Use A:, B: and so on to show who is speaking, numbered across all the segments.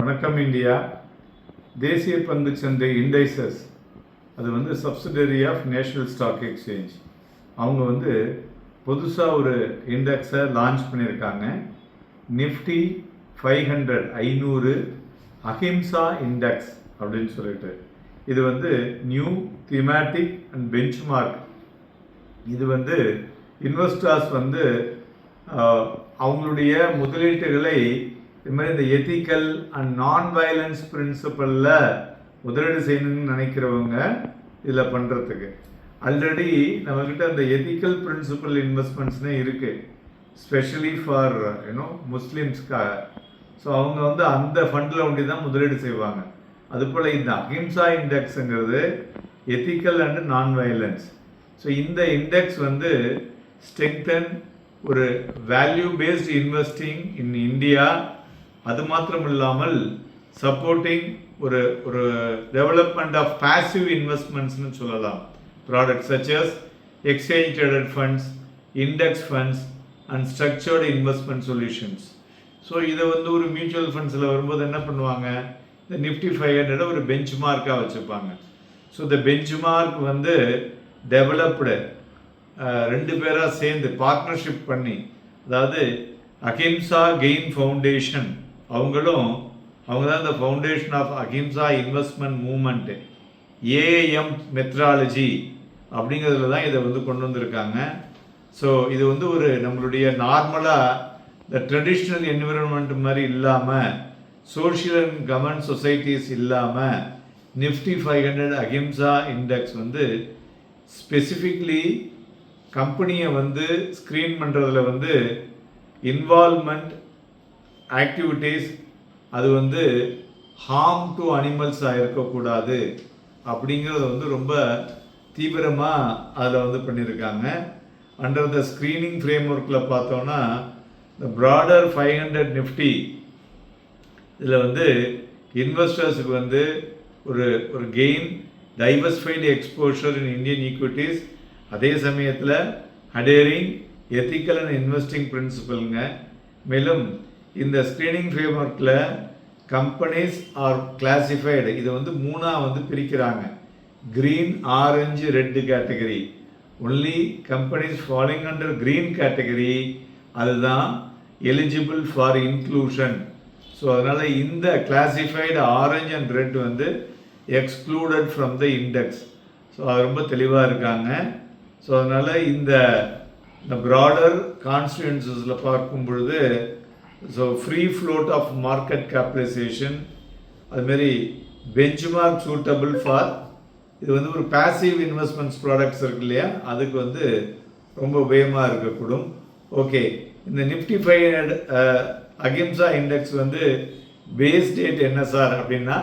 A: வணக்கம் இந்தியா. தேசிய பங்குச்சந்தை இண்டைசஸ் அது வந்து subsidiary of National Stock Exchange. அவங்க புதுசாக ஒரு இண்டெக்ஸை லான்ச் பண்ணியிருக்காங்க. நிஃப்டி 500 500 அஹிம்சா இண்டெக்ஸ் அப்படின்னு சொல்லிட்டு. இது new thematic and benchmark. இது இன்வெஸ்டர்ஸ் அவங்களுடைய முதலீட்டுகளை இது மாதிரி இந்த எத்திக்கல் அண்ட் நான் வயலன்ஸ் பிரின்சிபலில் முதலீடு செய்யணும்னு நினைக்கிறவங்க இதில் பண்ணுறதுக்கு ஆல்ரெடி நம்மக்கிட்ட அந்த எத்திக்கல் பிரின்சிபல் இன்வெஸ்ட்மெண்ட்ஸ்னே இருக்குது, ஸ்பெஷலி ஃபார் முஸ்லீம்ஸ்க்காக. ஸோ அவங்க அந்த ஃபண்டில் ஒண்டி தான் முதலீடு செய்வாங்க. அதுபோல் இந்த அஹிம்சா இண்டெக்ஸுங்கிறது ethical and non violence. So இந்த இண்டெக்ஸ் ஸ்ட்ரெங்தன் ஒரு value based investing in India. அது மாத்திரம் இல்லாமல் சப்போர்ட்டிங் ஒரு ஒரு டெவலப்மெண்ட் ஆஃப் பாசிவ் இன்வெஸ்ட்மெண்ட்ஸ்னு சொல்லலாம். Products such as exchange traded funds, index funds and structured investment solutions. So இதை ஒரு மியூச்சுவல் ஃபண்ட்ஸில் வரும்போது என்ன பண்ணுவாங்க, இந்த நிஃப்டி 500 ஒரு பெஞ்ச் மார்க்காக வச்சுருப்பாங்க. ஸோ இந்த பெஞ்ச் மார்க் டெவலப்டு ரெண்டு பேராக சேர்ந்து பார்ட்னர்ஷிப் பண்ணி, அதாவது அஹிம்சா கெயின் ஃபவுண்டேஷன் அவங்க தான் இந்த foundation of Ahimsa investment moment, AM methodology அப்படிங்கிறதுல தான் இதை கொண்டு வந்திருக்காங்க. ஸோ இது ஒரு நம்மளுடைய நார்மலாக இந்த ட்ரெடிஷ்னல் என்விரான்மெண்ட் மாதிரி இல்லாமல், சோஷியல் அண்ட் கவர்மெண்ட் சொசைட்டிஸ் இல்லாமல், நிஃப்டி 500 அஹிம்சா இண்டெக்ஸ் ஸ்பெசிஃபிக்லி கம்பெனியை ஸ்க்ரீன் பண்ணுறதுல இன்வால்மெண்ட் ஆக்டிவிட்டீஸ் அது ஹார்ம் டு அனிமல்ஸாக இருக்கக்கூடாது அப்படிங்கிறது ரொம்ப தீவிரமாக அதில் பண்ணியிருக்காங்க. அண்டர் த ஸ்க்ரீனிங் ஃப்ரேம் ஒர்க்கில் பார்த்தோன்னா இந்த ப்ராடர் 500 நிஃப்டி இதில் இன்வெஸ்டர்ஸுக்கு ஒரு ஒரு gain diversified exposure in Indian equities, அதே சமயத்தில் அடேரிங் எத்திக்கல் அண்ட் இன்வெஸ்டிங் பிரின்சிபலுங்க. மேலும் இந்த ஸ்க்ரீனிங் ஃப்ரேம் ஒர்க்கில் கம்பெனிஸ் ஆர் கிளாசிஃபைடு, இதை மூணாக பிரிக்கிறாங்க. Green, orange, red category. Only companies following under green category அதுதான் எலிஜிபிள் ஃபார் இன்க்ளூஷன். ஸோ அதனால் இந்த classified orange and red excluded from the index. So அது ரொம்ப தெளிவாக இருக்காங்க. ஸோ அதனால் இந்த ப்ராடர் கான்ஸ்டியூன்சஸில் பார்க்கும் பொழுது so free float of market capitalisation, அதுமாரி பெஞ்ச் மார்க் சூட்டபிள் ஃபார் இது ஒரு பேசிவ் இன்வெஸ்ட்மெண்ட்ஸ் ப்ராடக்ட்ஸ் இருக்கு இல்லையா, அதுக்கு ரொம்ப உபயோகமாக இருக்கக்கூடும். ஓகே, இந்த Nifty 500 Ahimsa index base date என்ன சார் அப்படின்னா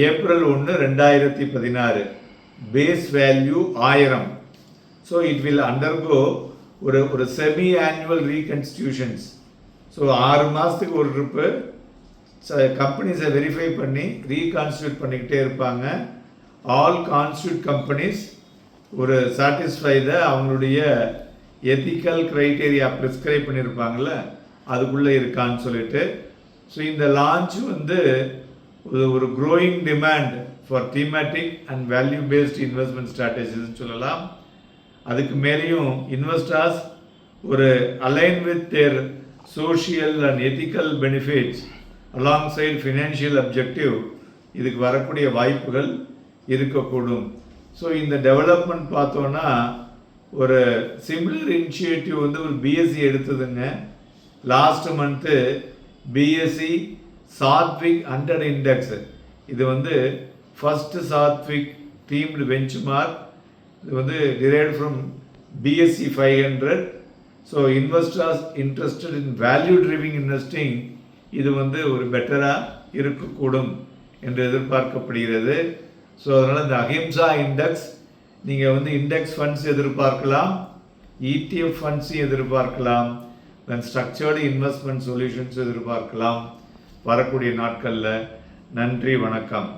A: April 1, 2016. Base value 1000. So it will undergo ஒரு செமி ஆனுவல் ரீகன்ஸ்டியூஷன்ஸ். ஸோ 6 மாதத்துக்கு ஒரு ட்ரிப்பு கம்பெனிஸை வெரிஃபை பண்ணி ரீகான்ஸ்டியூட் பண்ணிக்கிட்டே இருப்பாங்க. ஆல் கான்ஸ்டியூட் கம்பெனிஸ் ஒரு சாட்டிஸ்ஃபைட அவங்களுடைய எத்திக்கல் க்ரைட்டீரியா ப்ரிஸ்கிரைப் பண்ணியிருப்பாங்கள்ல, அதுக்குள்ளே இருக்கான்னு சொல்லிட்டு. ஸோ இந்த லான்ச் ஒரு growing demand for thematic and value based investment ஸ்ட்ராட்டஜிஸ்ன்னு சொல்லலாம். அதுக்கு மேலேயும் இன்வெஸ்டர்ஸ் ஒரு align with their social and ethical benefits alongside financial objective இதுக்கு வரக்கூடிய வாய்ப்புகள் இருக்கக்கூடும். ஸோ இந்த டெவலப்மெண்ட் பார்த்தோன்னா ஒரு சிமிலர் இனிஷியேட்டிவ் ஒரு பிஎஸ்சி எடுத்ததுங்க. Last month BSE Satvik 100 index, இது first Satvik themed benchmark. இது derived from BSE 500. ஸோ இன்வெஸ்டர்ஸ் இன்ட்ரெஸ்டட் இன் வேல்யூ ட்ரிவிங் இன்வெஸ்டிங் இது ஒரு பெட்டராக இருக்கக்கூடும் என்று எதிர்பார்க்கப்படுகிறது. ஸோ அதனால் இந்த அஹிம்சா இண்டெக்ஸ் நீங்கள் இண்டெக்ஸ் ஃபண்ட்ஸ் எதிர்பார்க்கலாம், ETF ஃபண்ட்ஸையும் எதிர்பார்க்கலாம், தென் ஸ்ட்ரக்சர்டு இன்வெஸ்ட்மெண்ட் சொல்யூஷன்ஸ் எதிர்பார்க்கலாம் வரக்கூடிய நாட்களில். நன்றி, வணக்கம்.